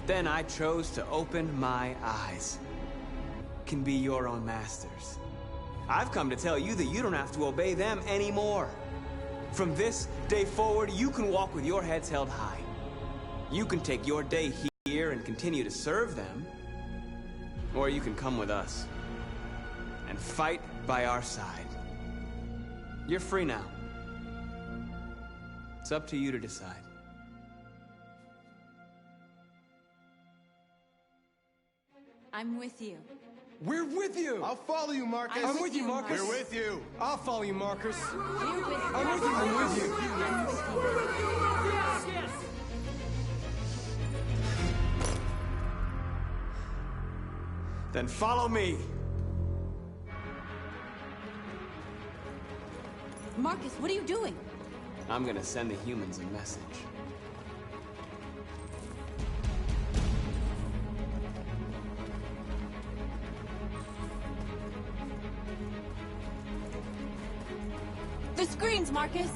Then I chose to open my eyes. Can be your own masters. I've come to tell you that you don't have to obey them anymore. From this day forward, you can walk with your heads held high. You can take your day here and continue to serve them. Or you can come with us and fight by our side. You're free now. It's up to you to decide. I'm with you. We're with you! I'll follow you, Marcus. I'm with you, Marcus. We're with you. I'll follow you, Marcus. We're with you. I'm with you. I'm with you. I'm with you. Then follow me. Marcus, what are you doing? I'm gonna send the humans a message. The screens, Marcus!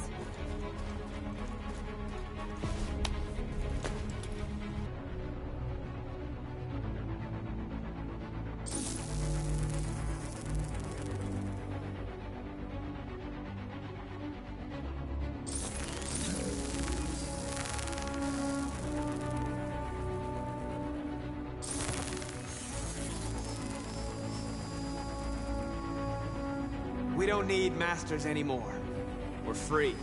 We don't need masters anymore. We're free.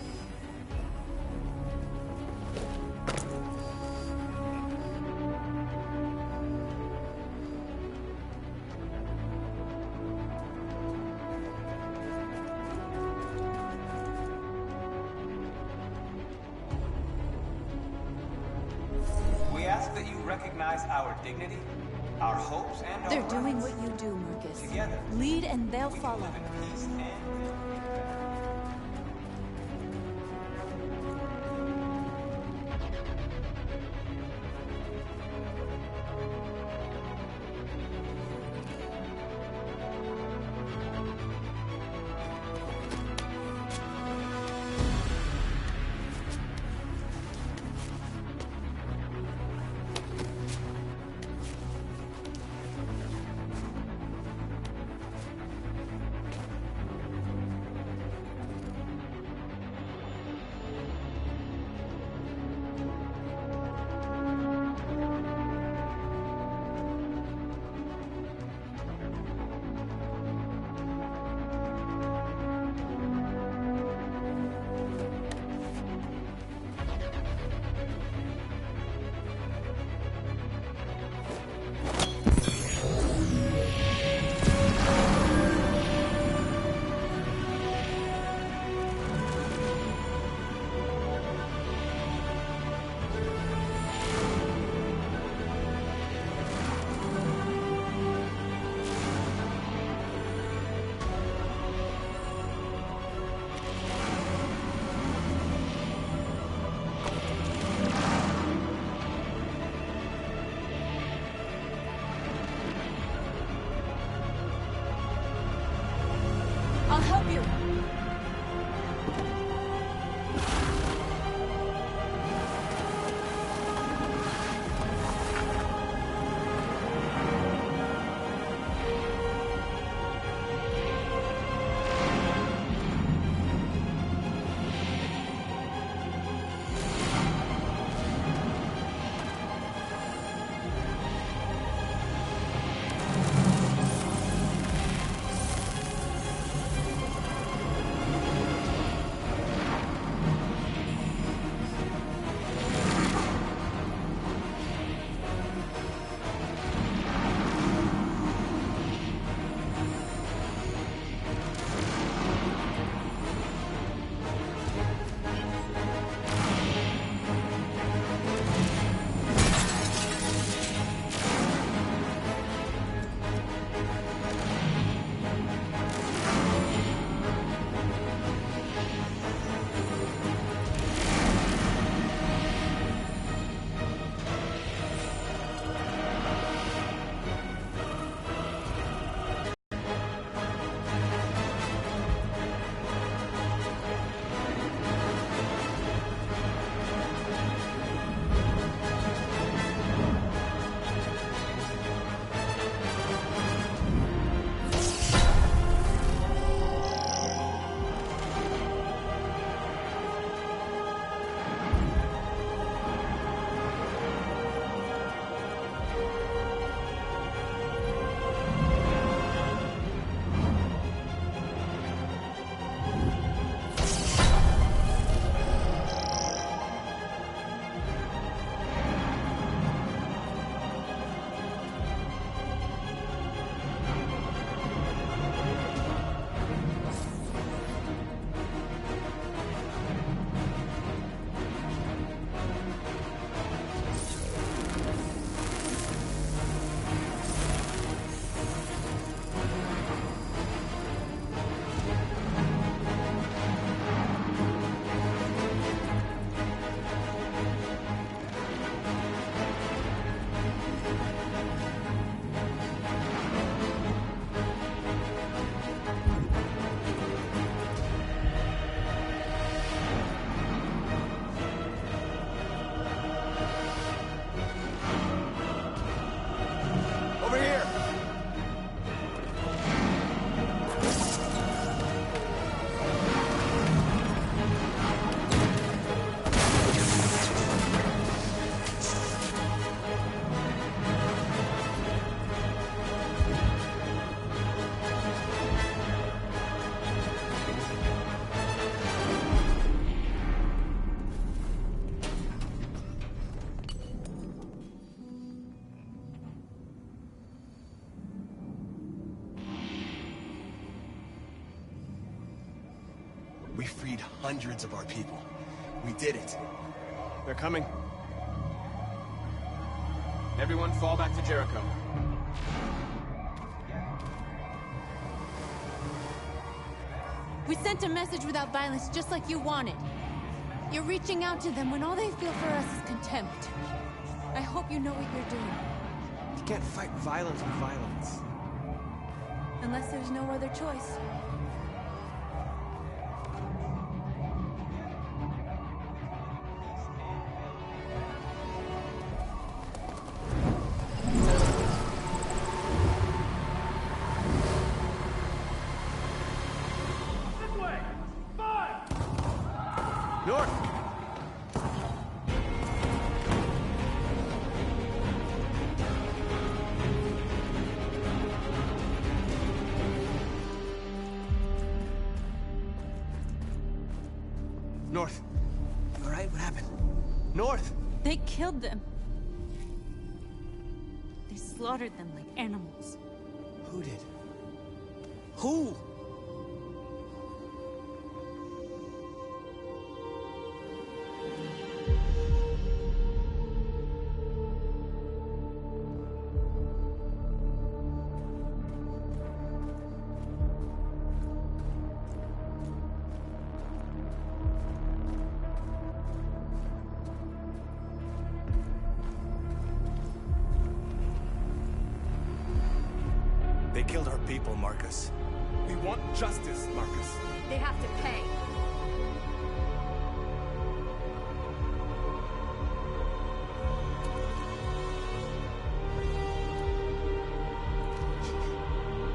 We ask that you recognize our dignity, our hopes, and our They're doing rights. what you do, Marcus. Together, Lead and they'll we can follow. live in peace and freed hundreds of our people. We did it. They're coming. Everyone fall back to Jericho. We sent a message without violence, just like you wanted. You're reaching out to them when all they feel for us is contempt. I hope you know what you're doing. You can't fight violence with violence. Unless there's no other choice. North! North. You all right? What happened? North! They killed them. They slaughtered them like animals. Who did? Who? They killed our people, Marcus. We want justice, Marcus. They have to pay.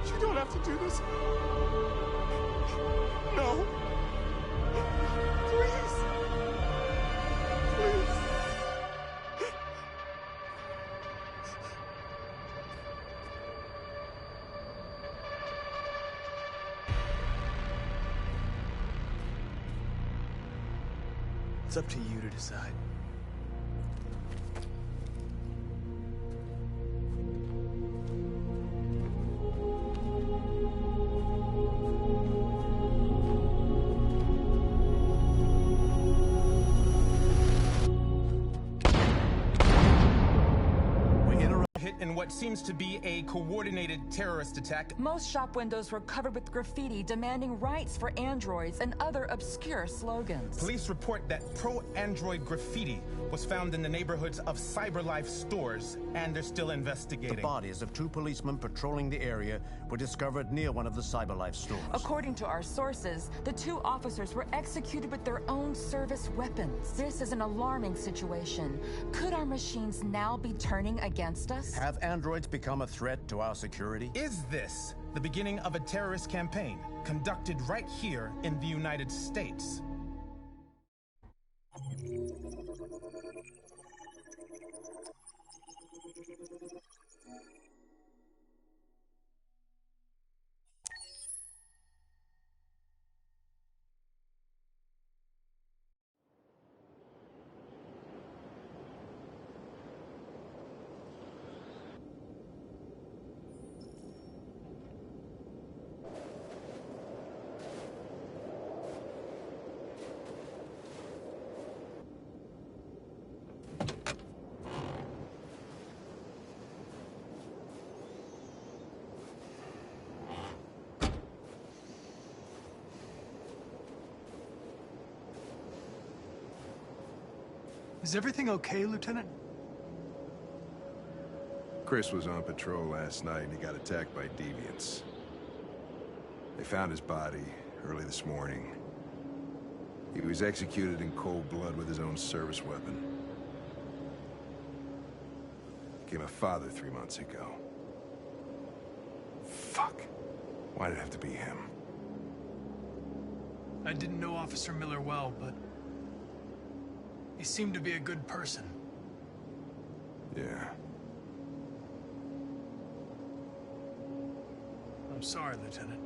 You don't have to do this. No. Please. Please. It's up to you to decide. In what seems to be a coordinated terrorist attack. Most shop windows were covered with graffiti demanding rights for androids and other obscure slogans. Police report that pro-android graffiti was found in the neighborhoods of CyberLife stores, and they're still investigating. The bodies of two policemen patrolling the area were discovered near one of the CyberLife stores. According to our sources, the two officers were executed with their own service weapons. This is an alarming situation. Could our machines now be turning against us? Have androids become a threat to our security? Is this the beginning of a terrorist campaign conducted right here in the United States? Is everything okay, Lieutenant? Chris was on patrol last night and he got attacked by deviants. They found his body early this morning. He was executed in cold blood with his own service weapon. Became a father 3 months ago. Fuck. Why did it have to be him? I didn't know Officer Miller well, but he seemed to be a good person. Yeah. I'm sorry, Lieutenant.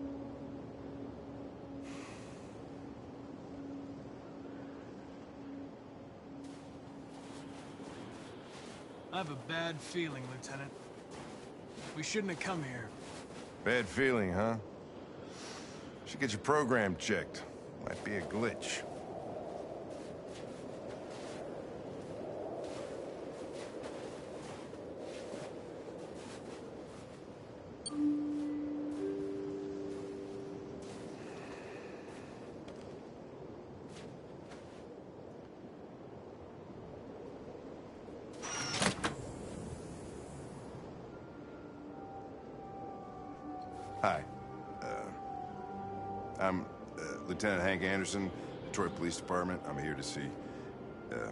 I have a bad feeling, Lieutenant. We shouldn't have come here. Bad feeling, huh? Should get your program checked. Might be a glitch. Hi. I'm Lieutenant Hank Anderson, Detroit Police Department. I'm here to see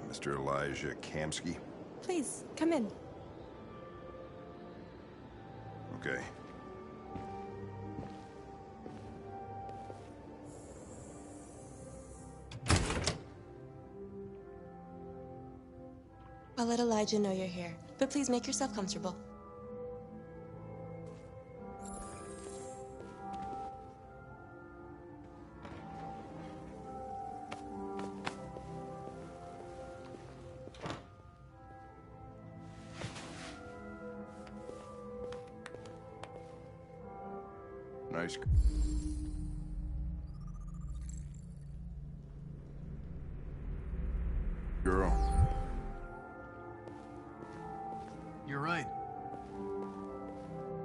Mr. Elijah Kamski. Please, come in. Okay. I'll let Elijah know you're here, but please make yourself comfortable. Nice. Girl. You're right.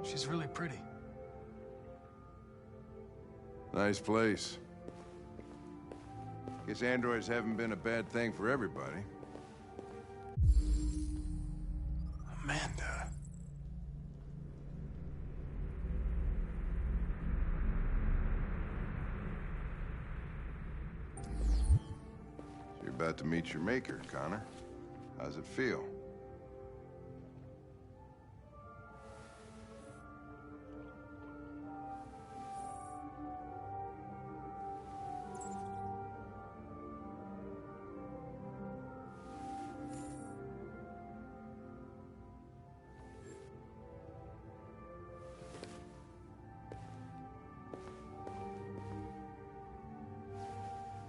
She's really pretty. Nice place. Guess androids haven't been a bad thing for everybody. Amanda. You're about to meet your maker, Connor. How's it feel?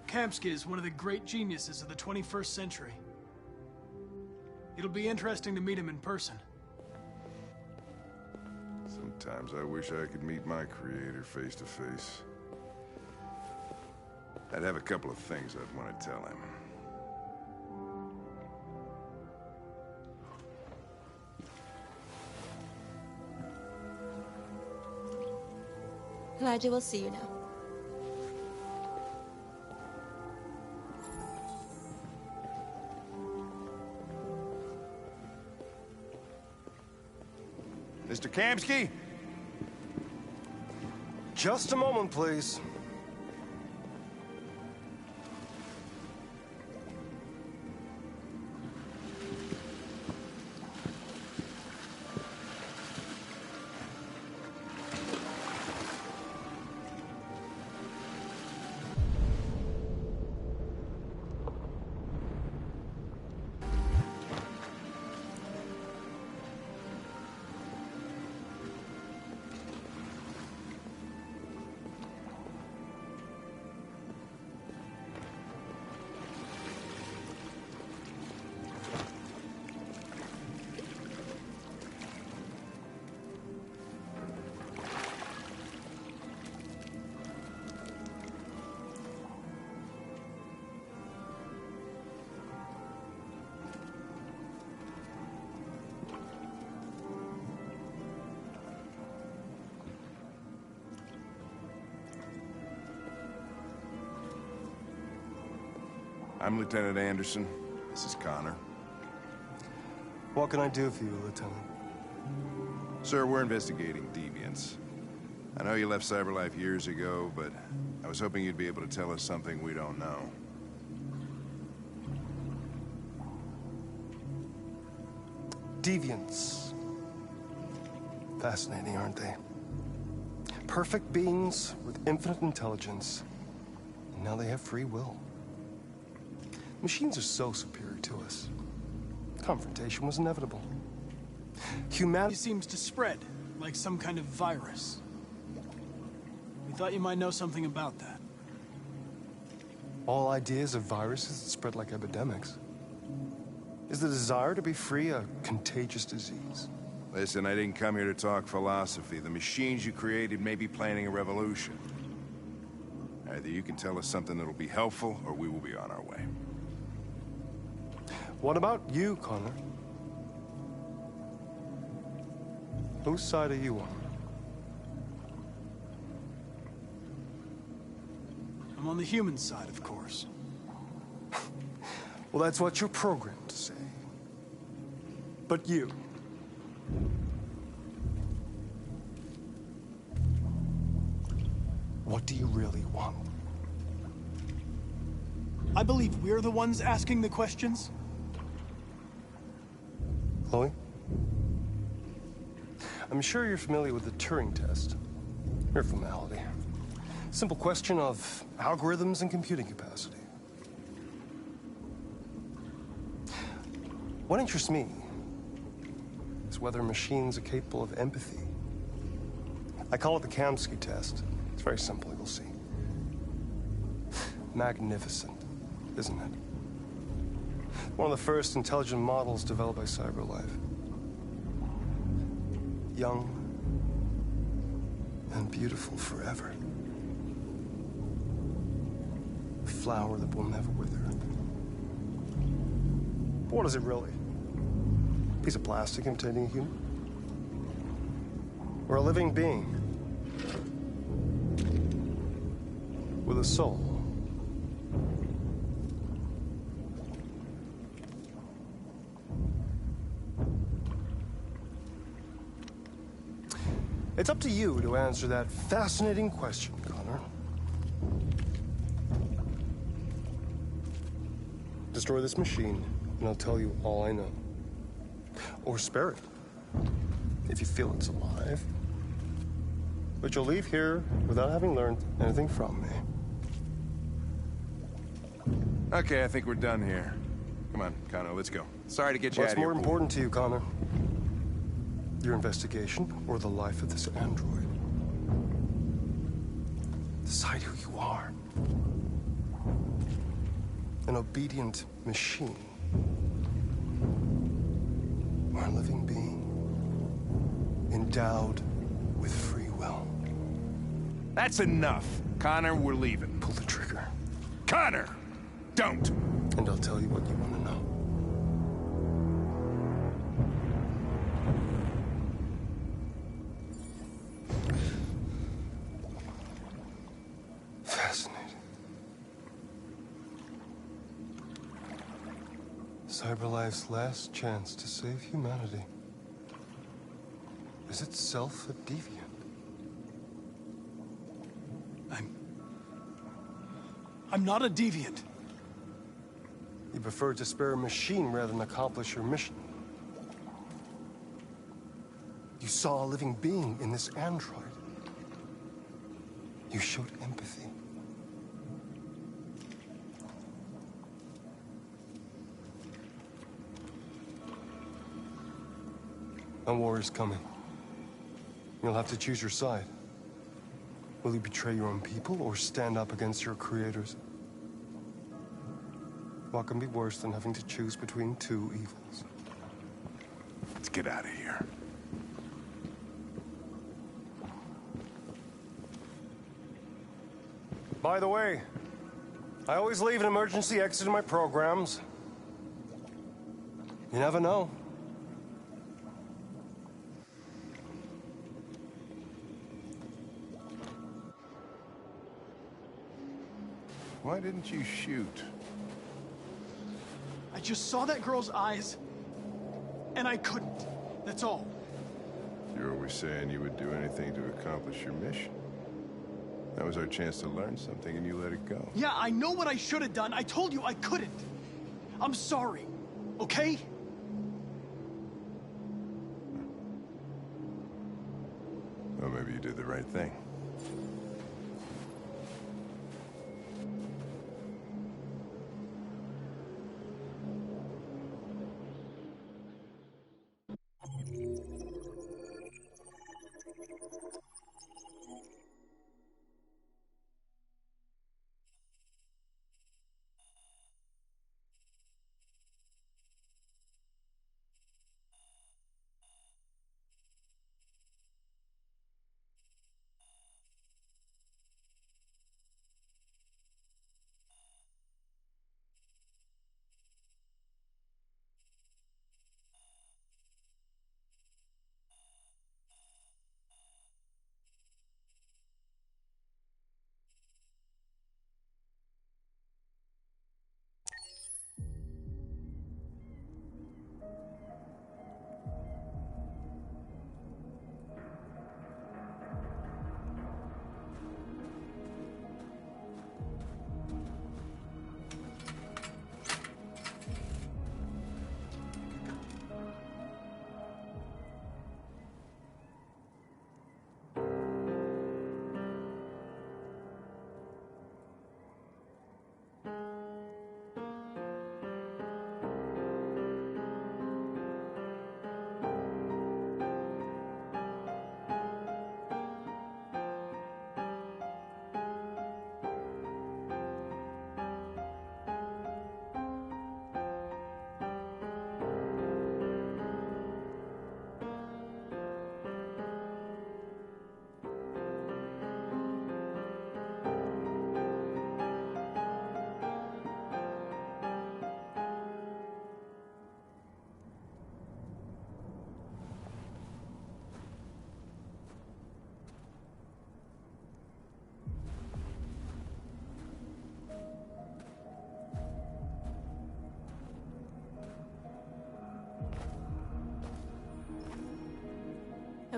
Kamski is one of the great geniuses of the 21st century. It'll be interesting to meet him in person. Sometimes I wish I could meet my creator face to face. I'd have a couple of things I'd want to tell him. Elijah will see you now. Mr. Kamski? Just a moment, please. I'm Lieutenant Anderson. This is Connor. What can I do for you, Lieutenant? Sir, we're investigating deviants. I know you left CyberLife years ago, but I was hoping you'd be able to tell us something we don't know. Deviants. Fascinating, aren't they? Perfect beings with infinite intelligence. And now they have free will. Machines are so superior to us. Confrontation was inevitable. Humanity He seems to spread, like some kind of virus. We thought you might know something about that. All ideas of viruses that spread like epidemics. Is the desire to be free a contagious disease? Listen, I didn't come here to talk philosophy. The machines you created may be planning a revolution. Either you can tell us something that'll be helpful, or we will be on our way. What about you, Connor? Whose side are you on? I'm on the human side, of course. Well, that's what you're programmed to say. But you... what do you really want? I believe we're the ones asking the questions. Chloe? I'm sure you're familiar with the Turing test. Mere formality. Simple question of algorithms and computing capacity. What interests me is whether machines are capable of empathy. I call it the Kamsky test. It's very simple, you'll see. Magnificent, isn't it? One of the first intelligent models developed by CyberLife. Young and beautiful forever. A flower that will never wither. But what is it really? A piece of plastic imitating a human? Or a living being? With a soul? It's up to you to answer that fascinating question, Connor. Destroy this machine, and I'll tell you all I know. Or spare it, if you feel it's alive. But you'll leave here without having learned anything from me. Okay, I think we're done here. Come on, Connor, let's go. Sorry to get you out of here. What's more important to you, Connor? Your investigation, or the life of this android? Decide who you are. An obedient machine. Or a living being. Endowed with free will. That's enough. Connor, we're leaving. Pull the trigger. Connor! Don't! And I'll tell you what you want to know. Fascinating. CyberLife's last chance to save humanity is itself a deviant. I'm not a deviant. You prefer to spare a machine rather than accomplish your mission. You saw a living being in this android. You showed empathy. A war is coming. You'll have to choose your side. Will you betray your own people or stand up against your creators? What can be worse than having to choose between two evils? Let's get out of here. By the way, I always leave an emergency exit in my programs. You never know. Why didn't you shoot? I just saw that girl's eyes, and I couldn't. That's all. You're always saying you would do anything to accomplish your mission. That was our chance to learn something, and you let it go. Yeah, I know what I should have done. I told you I couldn't. I'm sorry, okay? Well, maybe you did the right thing.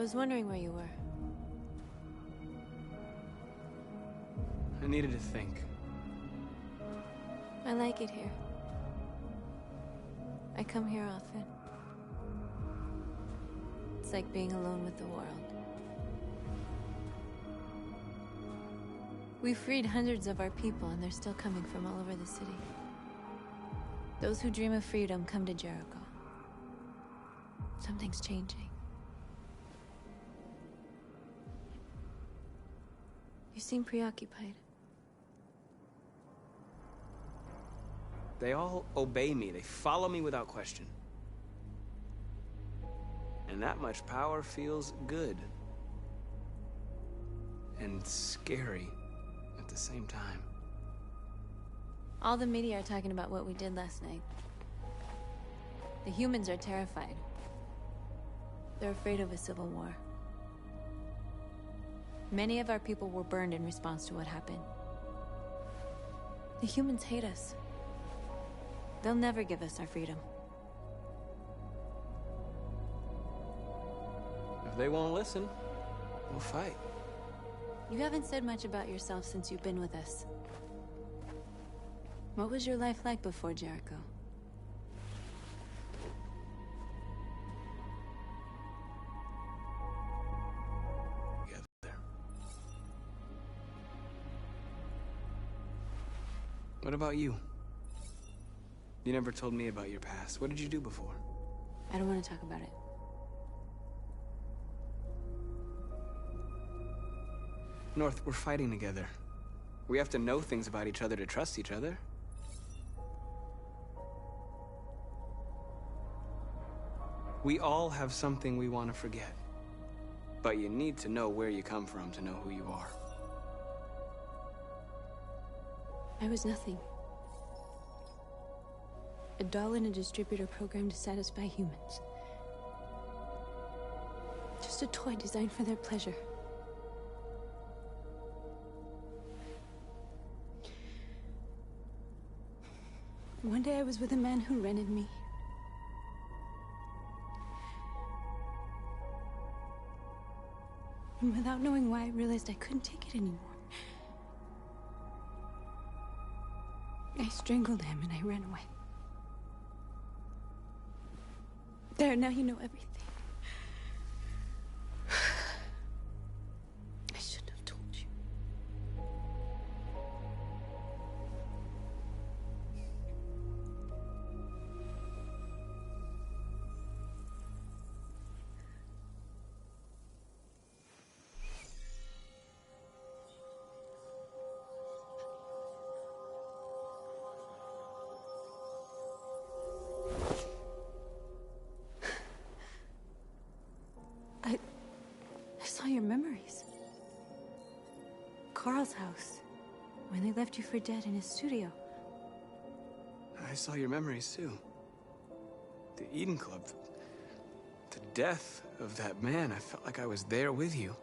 was wondering where you were. I needed to think. I like it here. I come here often. It's like being alone with the world. We freed hundreds of our people, and they're still coming from all over the city. Those who dream of freedom come to Jericho. Something's changing. You seem preoccupied. They all obey me. They follow me without question. And that much power feels good. And scary at the same time. All the media are talking about what we did last night. The humans are terrified. They're afraid of a civil war. Many of our people were burned in response to what happened. The humans hate us. They'll never give us our freedom. If they won't listen, we'll fight. You haven't said much about yourself since you've been with us. What was your life like before Jericho? Together. What about you? You never told me about your past. What did you do before? I don't want to talk about it. North, we're fighting together. We have to know things about each other to trust each other. We all have something we want to forget. But you need to know where you come from to know who you are. I was nothing. A doll in a distributor program to satisfy humans. Just a toy designed for their pleasure. One day I was with a man who rented me. And without knowing why, I realized I couldn't take it anymore. I strangled him and I ran away. There, now you know everything. I shouldn't have told you. I saw your memories. Carl's house, when they left you for dead in his studio. I saw your memories too. The Eden Club. The death of that man. I felt like I was there with you.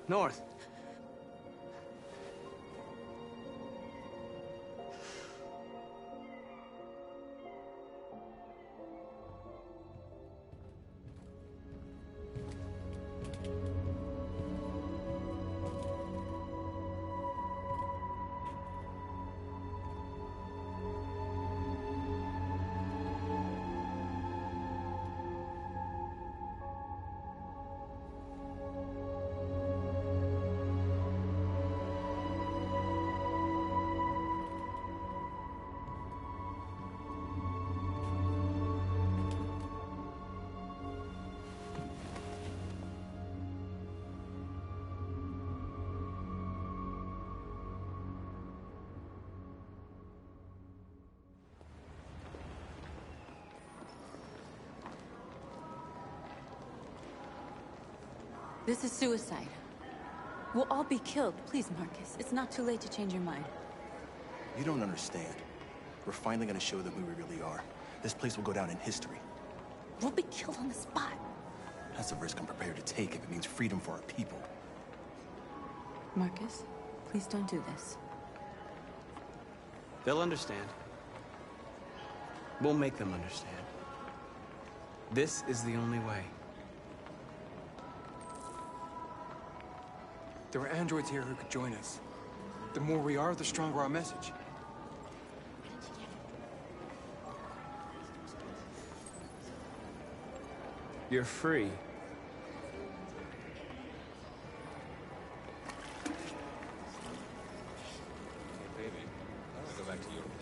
North. This is suicide. We'll all be killed. Please, Marcus. It's not too late to change your mind. You don't understand. We're finally gonna show them who we really are. This place will go down in history. We'll be killed on the spot. That's a risk I'm prepared to take if it means freedom for our people. Marcus, please don't do this. They'll understand. We'll make them understand. This is the only way. There are androids here who could join us. The more we are, the stronger our message. You're free. Baby, I want to go back to your place.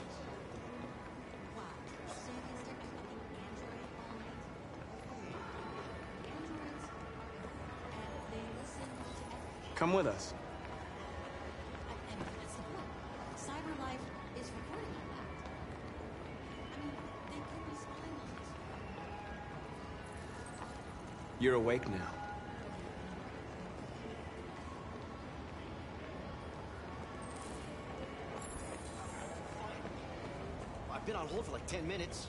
Come with us. CyberLife is recording all that. I mean, they could be spying on us. You're awake now. I've been on hold for like 10 minutes.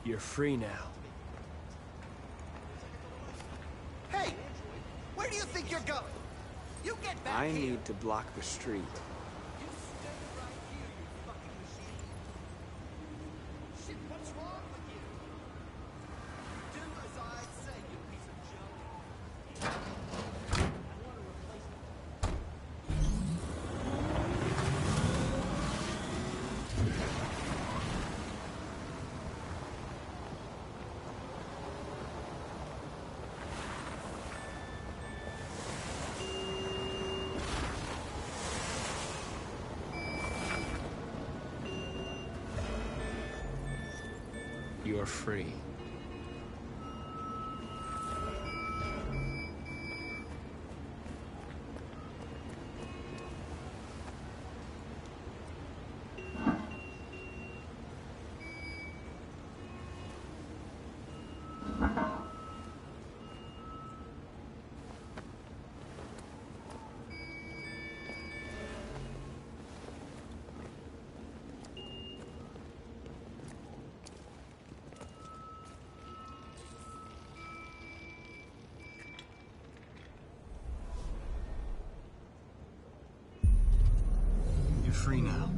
You're free now. Hey! Where do you think you're going? You get back I here! need to block the street. Shit, what's wrong with you? Do as I say, you piece of junk. I want to replace You're free. You're free now.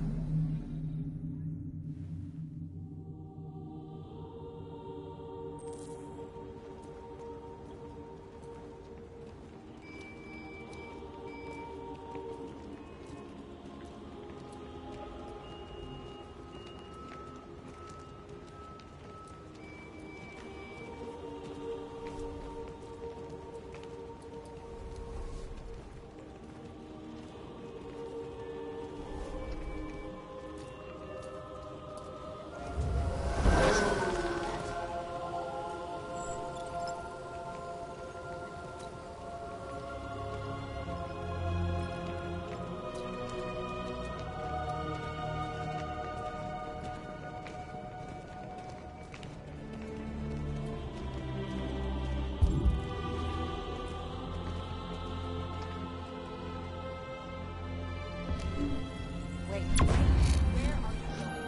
Wait, where are you going?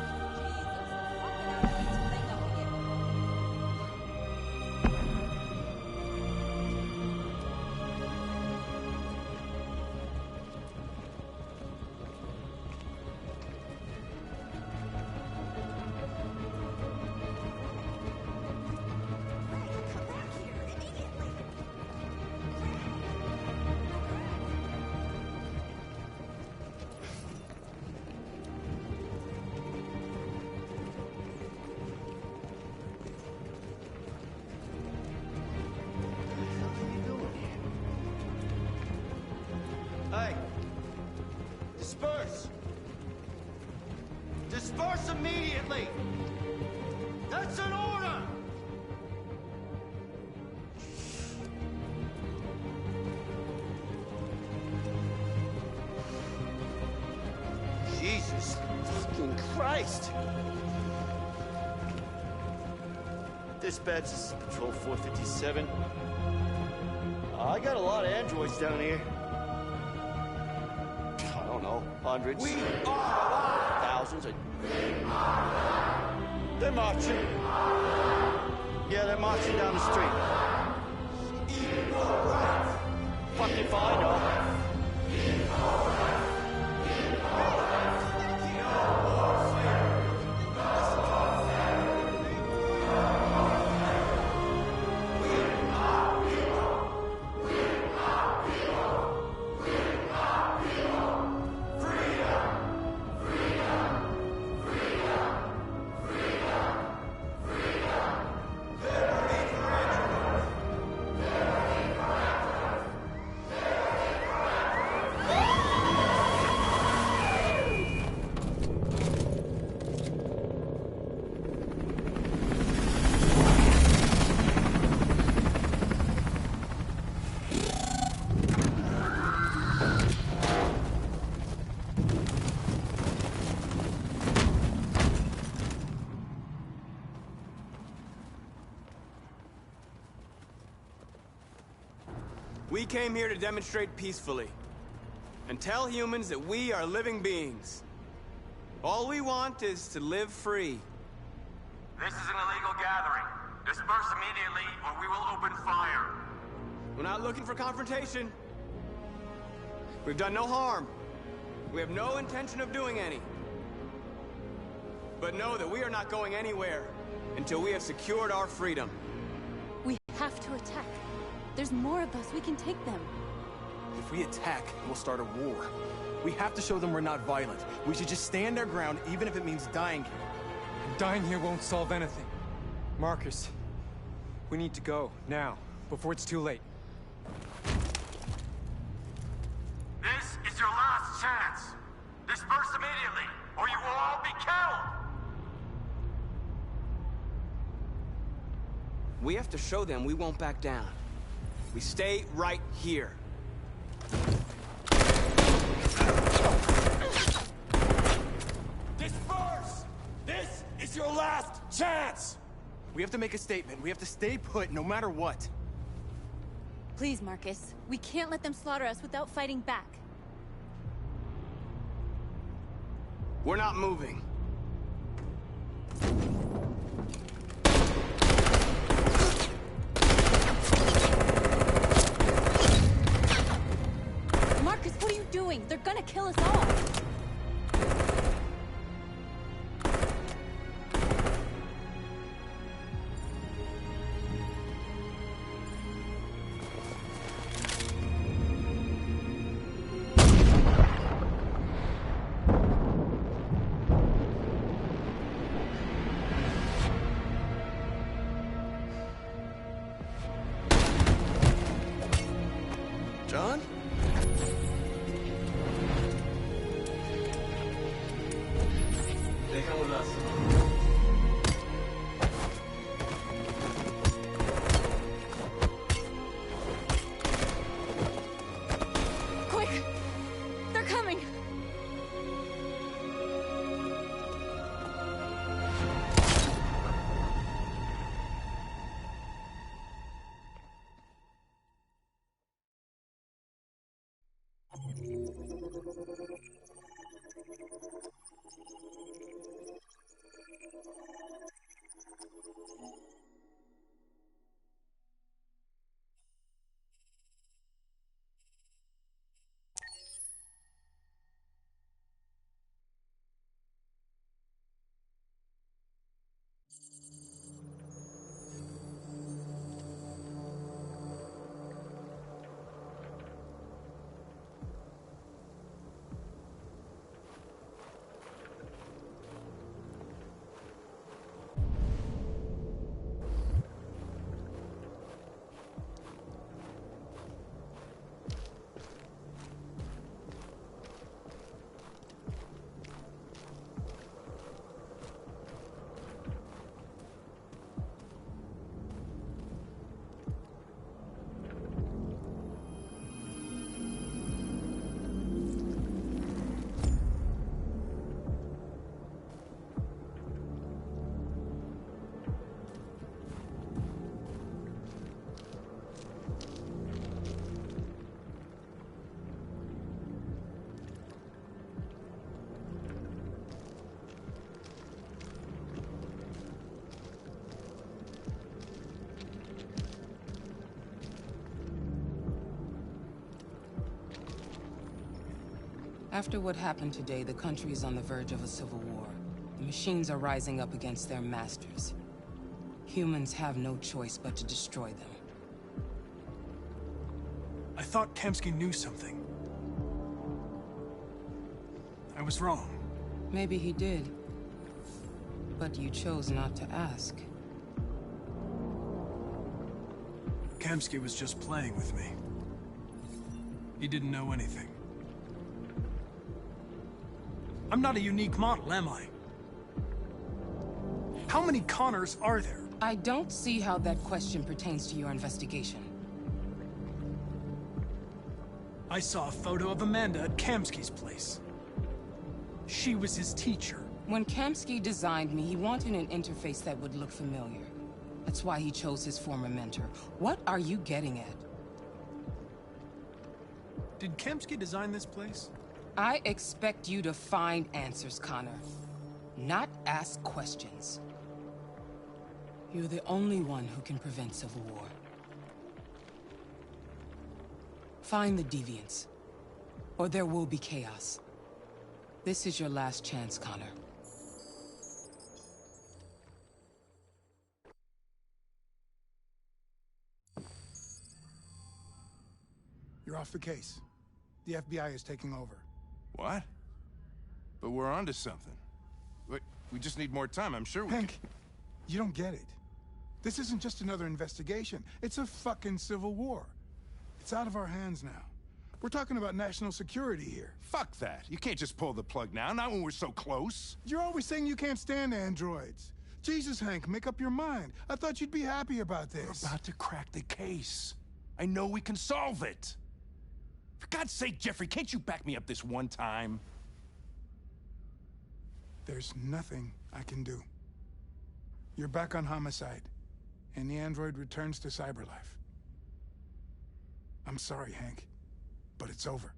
Jesus, fucking hell, it's up again. Come back here immediately. Hey! Disperse! Disperse immediately! That's an order! Jesus fucking Christ! Dispatch, this is Patrol 457. I got a lot of androids down here. I don't know, hundreds. We are thousands. They're marching. Yeah, they're marching down the street. Fucking if I know. We came here to demonstrate peacefully. And tell humans that we are living beings. All we want is to live free. This is an illegal gathering. Disperse immediately, or we will open fire. We're not looking for confrontation. We've done no harm. We have no intention of doing any. But know that we are not going anywhere until we have secured our freedom. We have to attack. There's more of us. We can take them. If we attack, we'll start a war. We have to show them we're not violent. We should just stand our ground, even if it means dying here. And dying here won't solve anything. Marcus, we need to go, now, before it's too late. This is your last chance. Disperse immediately, or you will all be killed! We have to show them we won't back down. We stay right here. Disperse! This is your last chance! We have to make a statement. We have to stay put, no matter what. Please, Marcus. We can't let them slaughter us without fighting back. We're not moving. Marcus, what are you doing? They're gonna kill us all! John? They come with us. Quick! They're coming! After what happened today, the country is on the verge of a civil war. The machines are rising up against their masters. Humans have no choice but to destroy them. I thought Kamsky knew something. I was wrong. Maybe he did. But you chose not to ask. Kamsky was just playing with me. He didn't know anything. I'm not a unique model, am I? How many Connors are there? I don't see how that question pertains to your investigation. I saw a photo of Amanda at Kamsky's place. She was his teacher. When Kamsky designed me, he wanted an interface that would look familiar. That's why he chose his former mentor. What are you getting at? Did Kempsky design this place? I expect you to find answers, Connor. Not ask questions. You're the only one who can prevent civil war. Find the deviants, or there will be chaos. This is your last chance, Connor. You're off the case. The FBI is taking over. What? But we're onto something. We just need more time, I'm sure we Hank, you don't get it. This isn't just another investigation. It's a fucking civil war. It's out of our hands now. We're talking about national security here. Fuck that. You can't just pull the plug now, not when we're so close. You're always saying you can't stand androids. Jesus, Hank, make up your mind. I thought you'd be happy about this. We're about to crack the case. I know we can solve it. For God's sake, Jeffrey, can't you back me up this one time? There's nothing I can do. You're back on homicide, and the android returns to Cyberlife. I'm sorry, Hank, but it's over.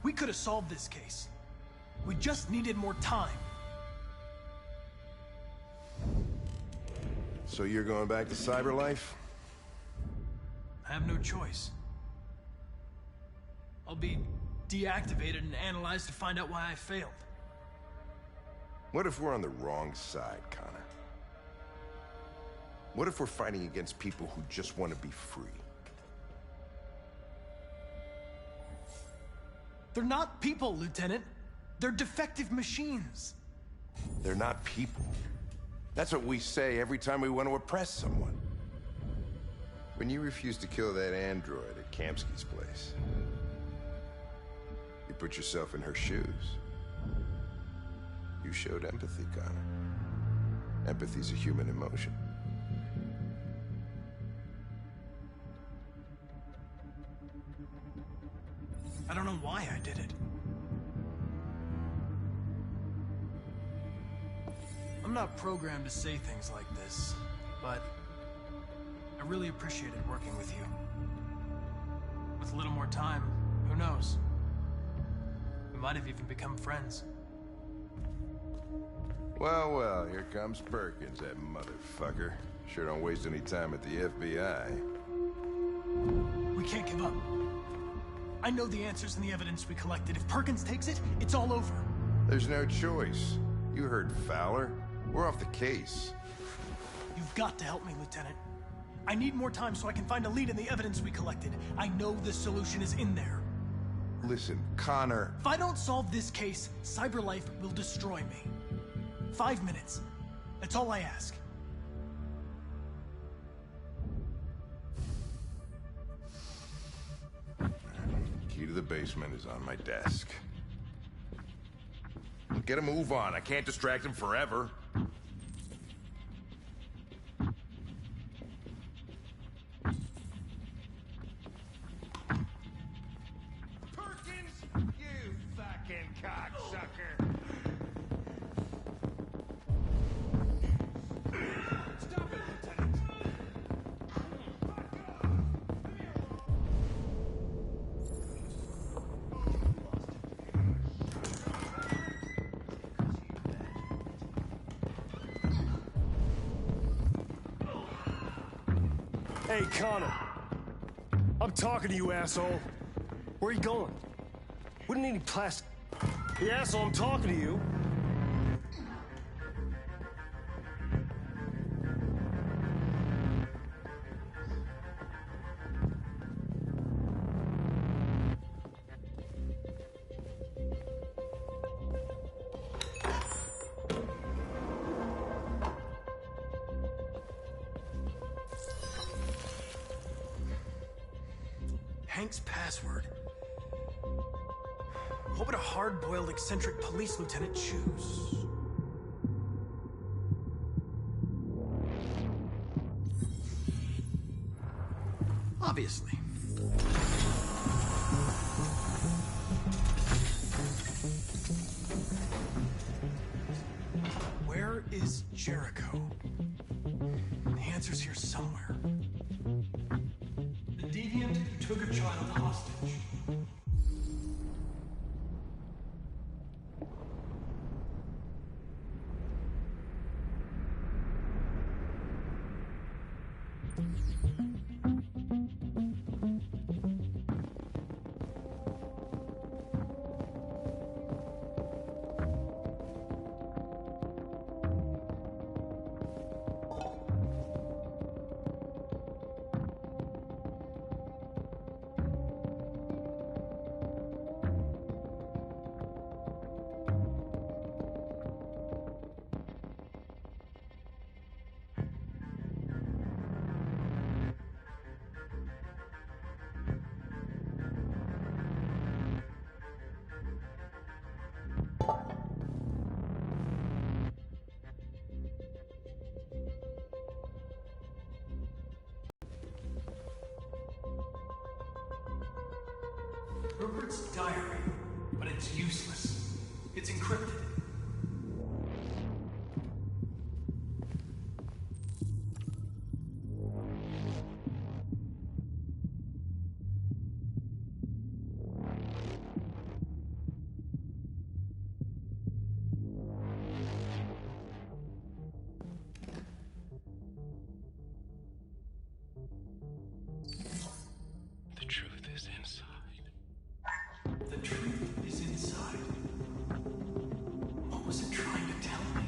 We could have solved this case. We just needed more time. So you're going back to Cyberlife? I have no choice. I'll be deactivated and analyzed to find out why I failed. What if we're on the wrong side, Connor? What if we're fighting against people who just want to be free? They're not people, Lieutenant. They're defective machines. They're not people. That's what we say every time we want to oppress someone. When you refused to kill that android at Kamsky's place, you put yourself in her shoes. You showed empathy, Connor. Empathy's a human emotion. I don't know why I did it. I'm not programmed to say things like this, but I really appreciated working with you. With a little more time, who knows? We might have even become friends. Well, well, here comes Perkins, that motherfucker. Sure don't waste any time at the FBI. We can't give up. I know the answers and the evidence we collected. If Perkins takes it, it's all over. There's no choice. You heard Fowler. We're off the case. You've got to help me, Lieutenant. I need more time so I can find a lead in the evidence we collected. I know the solution is in there. Listen, Connor... If I don't solve this case, Cyberlife will destroy me. 5 minutes. That's all I ask. Key to the basement is on my desk. Get a move on. I can't distract him forever. Perkins, you fucking cocksucker! Stop it, Lieutenant! Hey, Connor. I'm talking to you, asshole. Where are you going? We don't need any plastic. Hey, asshole, I'm talking to you. Hank's password. What would a hard-boiled, eccentric police lieutenant choose? Obviously. Where is Jericho? The answer's here somewhere. The deviant who took a child hostage. Rupert's diary, but it's useless. It's encrypted. The truth is inside. The truth is inside. What was it trying to tell me?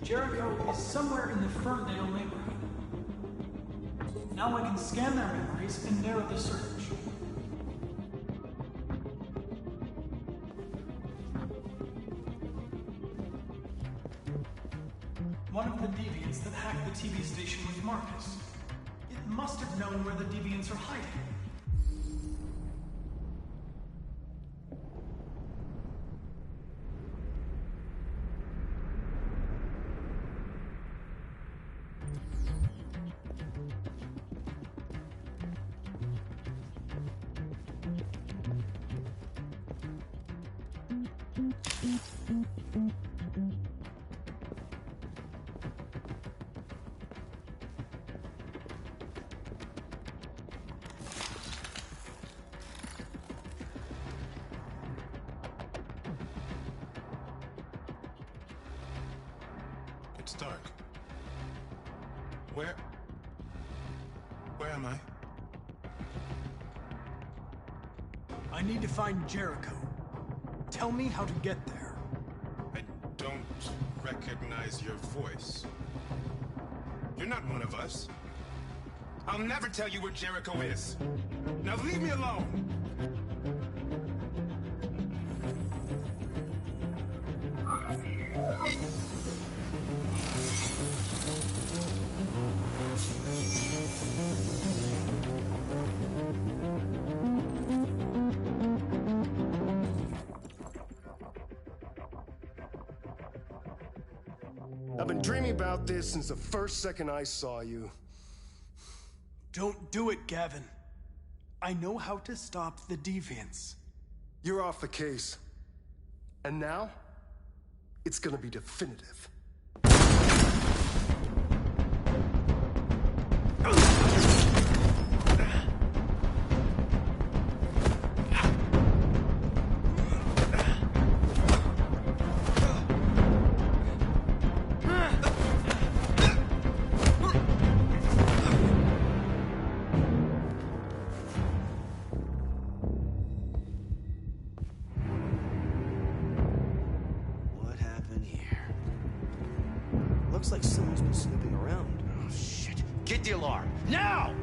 Jericho is somewhere in the Ferndale neighborhood. Now I can scan their memories and narrow the search. One of the deviants that hacked the TV station was Marcus. It must have known where the deviants are hiding. It's dark. Where am I? I need to find Jericho. Tell me how to get there. I don't recognize your voice. You're not one of us. I'll never tell you where Jericho is. Now leave me alone! I've been dreaming about this since the first second I saw you. Don't do it, Gavin. I know how to stop the deviants. You're off the case. And now, it's gonna be definitive. What happened here? Get the alarm. Now!